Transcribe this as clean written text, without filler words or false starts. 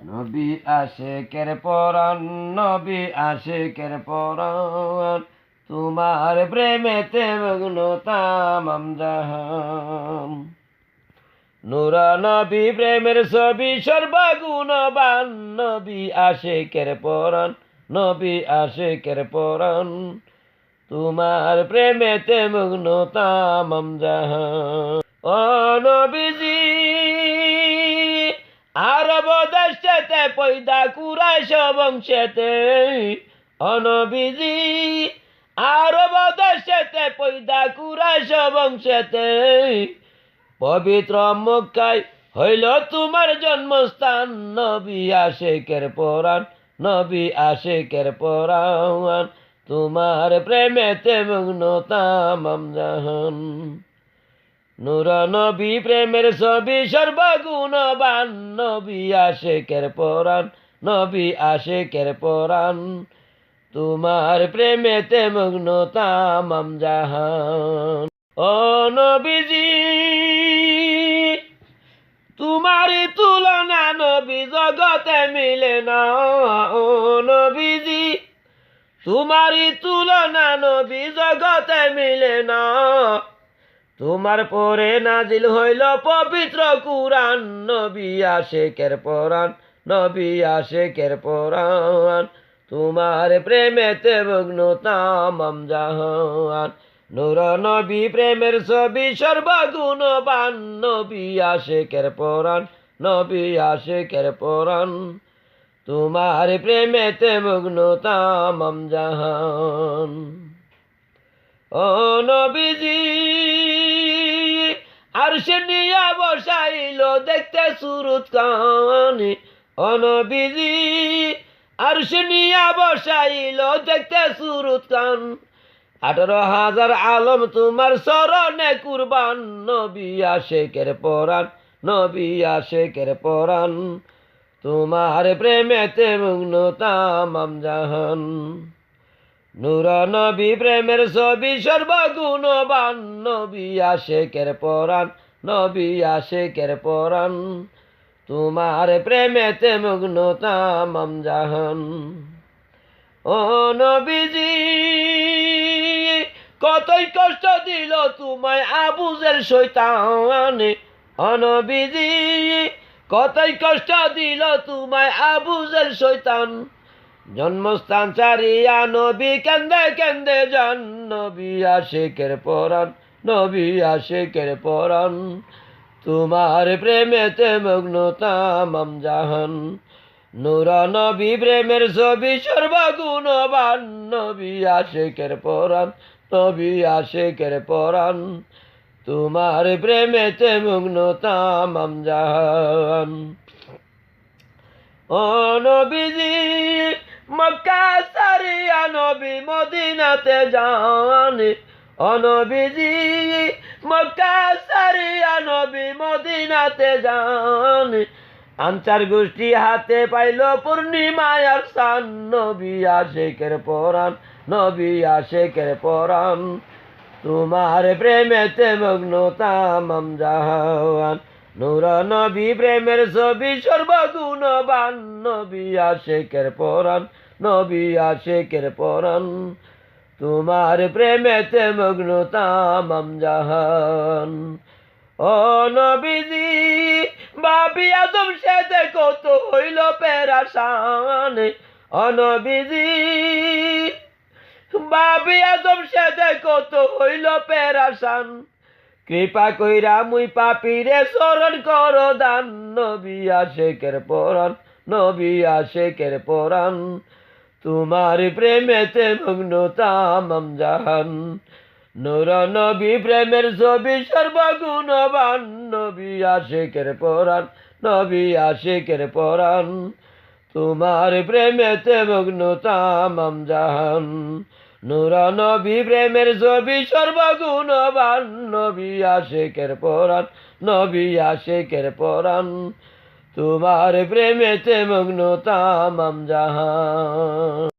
নবী আশিকের পরাণ, নবী আশিকের পরাণ, তোমার প্রেমেতে মগ্ন তামাম জাহান। নূরা নবী প্রেমের ছবি সর্বগুণবান, নবী আশিকের পরাণ, নবী আশিকের পরাণ, তোমার প্রেমেতে মগ্ন তামাম জাহান। ও নবীজি আরব দেশেতে পয়দা কুরাইশ বংশেতে, ও নবীজি আরব দেশেতে পয়দা কুরাইশ বংশেতে, পবিত্র মক্কায় হইল তোমার জন্মস্থান। নবী আশিকের পরাণ, নবী আশিকের পরাণ, তোমার প্রেমেতে মগ্ন তামাম জাহান। নূর নবী প্রেমের ছবি সর্বগুণবান, নবী আশিকের পরাণ, নবী আশিকের পরাণ, তোমার প্রেমেতে মগ্ন তামাম জাহান। ও নবীজি তোমারই তুলনা নবী জগতে মিলে না। ও নবীজি তোমারই তুলনা নবী জগতে মিলে না। তোমার পরে নাজিল হইল পবিত্র কুরআন, নবী আশিকের পরাণ, নবী আশিকের পরাণ, তোমার প্রেমেতে মগ্ন তামাম জাহান। নূর নবী প্রেমের ছবি সর্বগুণবান, নবী আশিকের পরাণ, নবী আশিকের পরাণ, তোমার প্রেমেতে মগ্ন তামাম জাহান। ও নবীজি আরশে নিয়া বসাইল দেখতে সুরত কানি, ও নবীজি আরশে নিয়া বসাইল দেখতে সুরত কান। 18,000 আলম তোমার চরণে কুরবান, নবী আশিকের পরাণ, নবী আশিকের পরাণ, তোমার প্রেমেতে মগ্ন তামাম জাহান। নূর নবী প্রেমের ছবি সর্বগুণবান, নবী আশিকের পরাণ, নবী আশিকের পরাণ, তোমার প্রেমেতে মগ্ন তামাম জাহান। ও নবীজি কতই কষ্ট দিল তোমায় আবু জেল শয়তানে, ও নবীজি কতই কষ্ট দিল তোমায় আবু জেল শয়তান। জন্মস্থান ছাড়িয়া নবী কেন্দে কেন্দে যান, নবী আশিকের পরাণ, নবী আশিকের পরাণ, তোমার প্রেমেতে মগ্ন তামাম জাহান। নূর নবী প্রেমের ছবি সর্বগুণবান, নবী আশিকের পরাণ, নবী আশিকের পরাণ, তোমার প্রেমেতে মগ্ন তামাম জাহান। ও নবীজি মক্কা ছাড়িয়া নবী মদিনাতে যান, ও নবীজি মক্কা ছাড়িয়া নবী মদিনাতে যান। আনসার গোষ্ঠী হাতে পাইল পূর্ণিমায়ার সান, নবী আশিকের পরাণ, নবী আশিকের পরাণ, তোমার প্রেমেতে মগ্ন তামাম জাহান। নূর নবী প্রেমের ছবি সর্বগুণবান, নবী আশিকের পরাণ, নবী আশিকের পরাণ, তোমার প্রেমেতে মগ্ন তামাম জাহান। ও নবীজি বাবি আদম সাথে কত হইল পেরাশান, ও নবীজি বাবি আদম সাথে কত হইল পেরাশান। কৃপা কইরা মুই পাপীরে স্মরণ করো দান, নবী আশিকের পরাণ, নবী আশিকের পরাণ, তোমার প্রেমেতে মগ্ন তামাম জাহান। নূর নবী প্রেমের ছবি সর্বগুণবান, নবী আশিকের পরাণ, নবী আশিকের পরাণ, তোমার প্রেমেতে মগ্ন তামাম জাহান। নূর নবী প্রেমের ছবি সর্বগুণবান, নবী আশিকের পরাণ, নবী আশিকের পরাণ, তোমার প্রেমেতে মগ্ন তামাম জাহান।